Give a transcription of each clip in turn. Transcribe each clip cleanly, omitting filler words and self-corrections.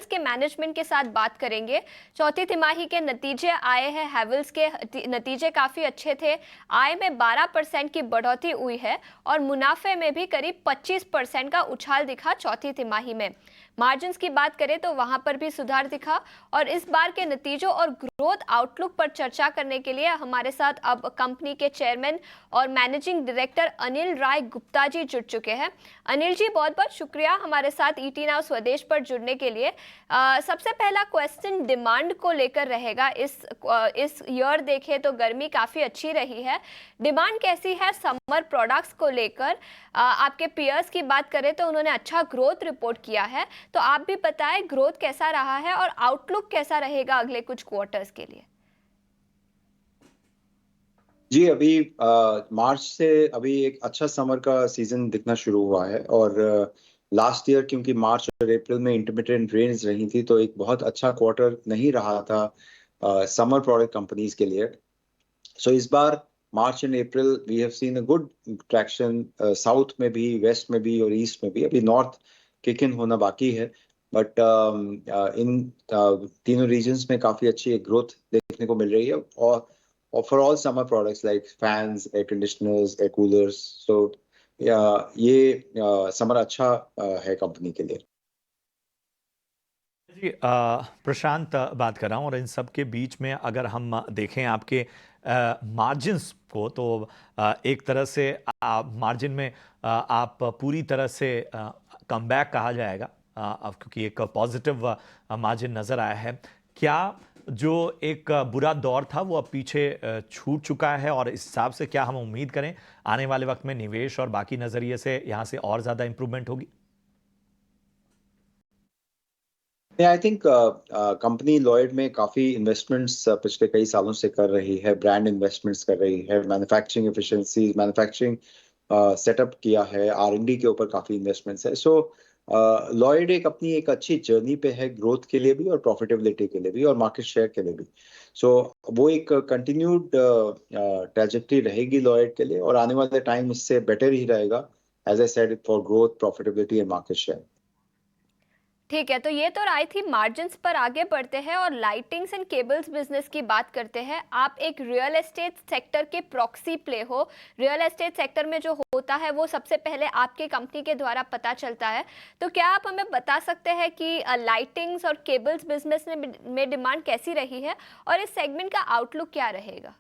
हैवेल्स के मैनेजमेंट के साथ बात करेंगे। चौथी तिमाही के नतीजे आए हैं, हैवेल्स के नतीजे काफ़ी अच्छे थे। आय में 12% की बढ़ोतरी हुई है और मुनाफे में भी करीब 25% का उछाल दिखा चौथी तिमाही में। मार्जिन्स की बात करें तो वहां पर भी सुधार दिखा। और इस बार के नतीजों और ग्रोथ आउटलुक पर चर्चा करने के लिए हमारे साथ अब कंपनी के चेयरमैन और मैनेजिंग डायरेक्टर अनिल राय गुप्ता जी जुड़ चुके हैं। अनिल जी, बहुत बहुत शुक्रिया हमारे साथ ईटी नाउ स्वदेश पर जुड़ने के लिए। सबसे पहला क्वेश्चन डिमांड को लेकर रहेगा। इस ईयर देखें तो गर्मी काफ़ी अच्छी रही है, डिमांड कैसी है समर प्रोडक्ट्स को लेकर? आपके पीयर्स की बात करें तो उन्होंने अच्छा ग्रोथ रिपोर्ट किया है, तो आप भी बताएं ग्रोथ कैसा रहा है और आउटलुक कैसा रहेगा अगले कुछ क्वार्टर्स के लिए? जी, अभी मार्च से अभी एक अच्छा समर का सीजन दिखना शुरू हुआ है। और लास्ट ईयर क्योंकि मार्च और अप्रैल में इंटरमिटेंट रेन्स रही थी, तो एक बहुत अच्छा क्वार्टर नहीं रहा था समर प्रोडक्ट कंपनीज के लिए। सो इस बार March and April we have seen a good traction, south में भी, वेस्ट में भी और ईस्ट में भी। अभी नॉर्थ किक इन होना बाकी है, बट इन तीनों रीजन्स में काफी अच्छी एक ग्रोथ देखने को मिल रही है। और for all summer products like fans, air conditioners, air coolers. So ये समर अच्छा है कंपनी के लिए। जी, प्रशांत बात कर रहा हूँ और इन सब के बीच में अगर हम देखें आपके मार्जिन्स को, तो एक तरह से मार्जिन में आप पूरी तरह से कमबैक कहा जाएगा, अब क्योंकि एक पॉजिटिव मार्जिन नज़र आया है। क्या जो एक बुरा दौर था वो अब पीछे छूट चुका है, और इस हिसाब से क्या हम उम्मीद करें आने वाले वक्त में निवेश और बाकी नज़रिए से यहाँ से और ज़्यादा इंप्रूवमेंट होगी? आई थिंक कंपनी लॉयड में काफी इन्वेस्टमेंट्स पिछले कई सालों से कर रही है, ब्रांड इन्वेस्टमेंट्स कर रही है, मैन्युफैक्चरिंग एफिशिएंसीज, मैन्युफैक्चरिंग सेटअप किया है, R&D के ऊपर काफी इन्वेस्टमेंट्स है। सो लॉयड एक अपनी एक अच्छी जर्नी पे है, ग्रोथ के लिए भी और प्रॉफिटेबिलिटी के लिए भी और मार्केट शेयर के लिए भी। सो वो एक कंटिन्यूड ट्रेजेक्टरी रहेगी लॉयड के लिए, और आने वाले टाइम इससे बेटर ही रहेगा, as I said, for growth, profitability and market share. ठीक है, तो ये तो आई थी मार्जिन्स पर। आगे बढ़ते हैं और लाइटिंग्स एंड केबल्स बिजनेस की बात करते हैं। आप एक रियल एस्टेट सेक्टर के प्रॉक्सी प्ले हो। रियल एस्टेट सेक्टर में जो होता है वो सबसे पहले आपकी कंपनी के द्वारा पता चलता है। तो क्या आप हमें बता सकते हैं कि लाइटिंग्स और केबल्स बिजनेस में डिमांड कैसी रही है और इस सेगमेंट का आउटलुक क्या रहेगा?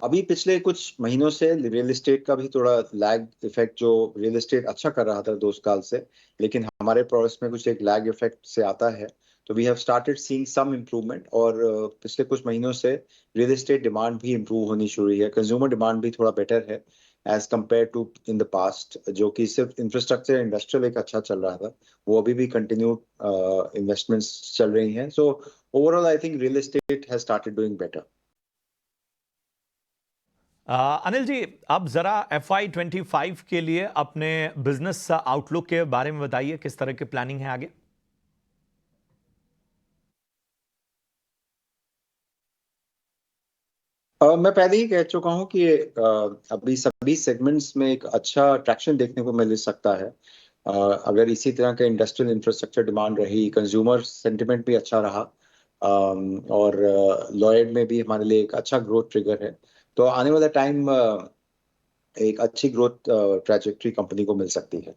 अभी पिछले कुछ महीनों से रियल एस्टेट का भी थोड़ा लैग इफेक्ट, जो रियल एस्टेट अच्छा कर रहा था 2 साल से, लेकिन हमारे प्रोडक्ट्स में कुछ एक लैग इफेक्ट से आता है। तो we have started seeing some improvement, और पिछले कुछ महीनों से रियल एस्टेट डिमांड भी इम्प्रूव होनी शुरू हुई है। कंज्यूमर डिमांड भी थोड़ा बेटर है as compare to in the past, जो कि सिर्फ इंफ्रास्ट्रक्चर इंडस्ट्रियल एक अच्छा चल रहा था, वो अभी भी कंटिन्यूड इन्वेस्टमेंट्स चल रही हैं। So overall I think real estate has started doing better. Anil ji, अब जरा FY25 के लिए अपने बिजनेस आउटलुक के बारे में बताइए, किस तरह की प्लानिंग है आगे? मैं पहले ही कह चुका हूं कि अभी सभी सेगमेंट्स में एक अच्छा ट्रैक्शन देखने को मिल सकता है। अगर इसी तरह के इंडस्ट्रियल इंफ्रास्ट्रक्चर डिमांड रही, कंज्यूमर सेंटिमेंट भी अच्छा रहा, और लॉयड में भी हमारे लिए एक अच्छा ग्रोथ ट्रिगर है, तो आने वाला टाइम एक अच्छी ग्रोथ ट्रैजेक्टरी कंपनी को मिल सकती है।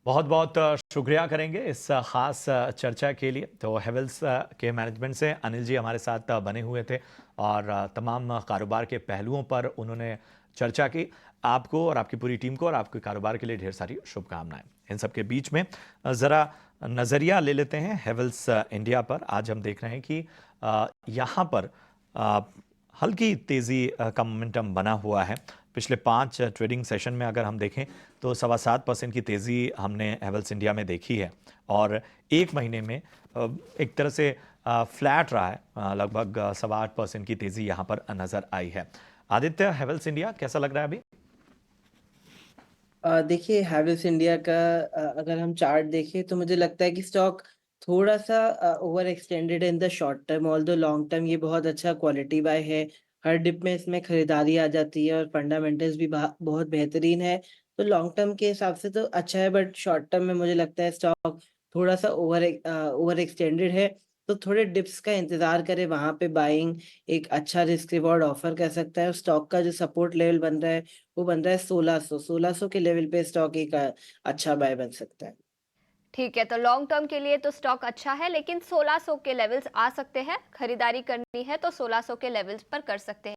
बहुत बहुत शुक्रिया करेंगे इस ख़ास चर्चा के लिए। तो हेवल्स के मैनेजमेंट से अनिल जी हमारे साथ बने हुए थे और तमाम कारोबार के पहलुओं पर उन्होंने चर्चा की। आपको और आपकी पूरी टीम को और आपके कारोबार के लिए ढेर सारी शुभकामनाएं। इन सब के बीच में ज़रा नज़रिया ले लेते हैं हेवल्स इंडिया पर। आज हम देख रहे हैं कि यहाँ पर हल्की तेज़ी का मोमेंटम बना हुआ है। पिछले 5 ट्रेडिंग सेशन में अगर हम देखें तो 7.25% की तेज़ी हमने हेवल्स इंडिया में देखी है, और एक महीने में एक तरह से फ्लैट रहा है, लगभग 8.25% की तेज़ी यहाँ पर नज़र आई है। आदित्य, हेवल्स इंडिया कैसा लग रहा है अभी? देखिए हैवेल्स इंडिया का अगर हम चार्ट देखें तो मुझे लगता है कि स्टॉक थोड़ा सा over extended in the short term, although long term ये बहुत अच्छा क्वालिटी बाय है। हर डिप में इसमें खरीदारी आ जाती है और फंडामेंटल्स भी बहुत बेहतरीन है। तो लॉन्ग टर्म के हिसाब से तो अच्छा है, बट शॉर्ट टर्म में मुझे लगता है स्टॉक थोड़ा सा ओवर एक्सटेंडेड है, तो थोड़े डिप्स का इंतजार करें, वहां पे बाइंग एक अच्छा रिस्क रिवॉर्ड ऑफर कर सकता है। स्टॉक का जो सपोर्ट लेवल बन रहा है वो बन रहा है 1600 के लेवल पे स्टॉक एक अच्छा बाय बन सकता है। ठीक है, तो लॉन्ग टर्म के लिए तो स्टॉक अच्छा है, लेकिन 1600 के लेवल्स आ सकते हैं। खरीदारी करनी है तो 1600 के लेवल्स पर कर सकते हैं।